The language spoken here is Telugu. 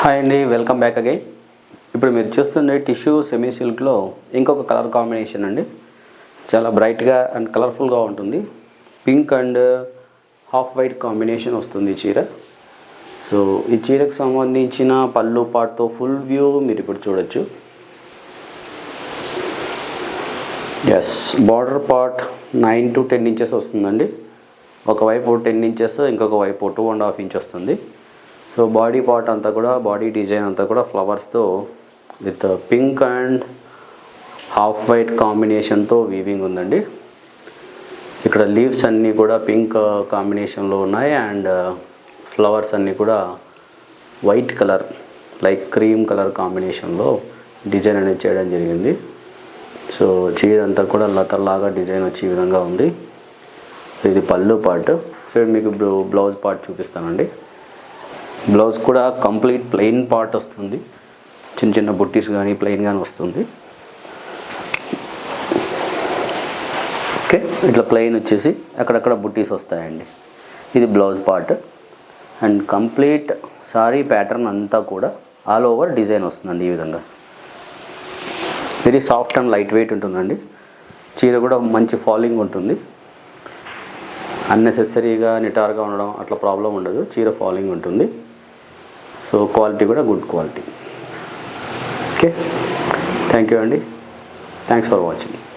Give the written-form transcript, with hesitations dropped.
హాయ్ అండి, వెల్కమ్ బ్యాక్ అగైన్. ఇప్పుడు మీరు చూస్తుండే టిష్యూ సెమీ సిల్క్లో ఇంకొక కలర్ కాంబినేషన్ అండి. చాలా బ్రైట్గా అండ్ కలర్ఫుల్గా ఉంటుంది. Pink and half white combination వస్తుంది ఈ చీర. సో ఈ చీరకు సంబంధించిన పళ్ళు పార్ట్తో ఫుల్ వ్యూ మీరు ఇప్పుడు చూడొచ్చు. Yes, border part 9 to 10 inches వస్తుందండి. ఒకవైపు 10 ఇంచెస్, ఇంకొక వైపు 2.5 ఇంచ్ వస్తుంది. సో బాడీ పార్ట్ అంతా కూడా, బాడీ డిజైన్ అంతా కూడా ఫ్లవర్స్తో with pink and half white కాంబినేషన్తో వీవింగ్ ఉందండి. ఇక్కడ లీవ్స్ అన్నీ కూడా పింక్ కాంబినేషన్లో ఉన్నాయి అండ్ ఫ్లవర్స్ అన్నీ కూడా white colour, like cream colour కాంబినేషన్లో డిజైన్ అనేది చేయడం జరిగింది. సో చీర అంతా కూడా లతలాగా డిజైన్ వచ్చే విధంగా ఉంది. సో ఇది పళ్ళు పార్ట్. సో మీకు బ్లౌజ్ పార్ట్ చూపిస్తానండి. బ్లౌజ్ కూడా కంప్లీట్ ప్లెయిన్ పార్ట్ వస్తుంది. చిన్న చిన్న బుట్టీస్ కానీ ప్లెయిన్ కానీ వస్తుంది. ఓకే, ఇట్లా ప్లెయిన్ వచ్చేసి అక్కడక్కడ బుట్టీస్ వస్తాయండి. ఇది blouse part and complete sorry pattern అంతా కూడా ఆల్ ఓవర్ డిజైన్ వస్తుందండి. ఈ విధంగా very soft and light weight ఉంటుందండి. చీర కూడా మంచి ఫాలింగ్ ఉంటుంది. అన్నెసెసరీగా నిటారుగా ఉండడం అట్లా ప్రాబ్లం ఉండదు. చీర ఫాలింగ్ ఉంటుంది. సో క్వాలిటీ కూడా good quality. Okay, thank you అండి. Thanks for watching.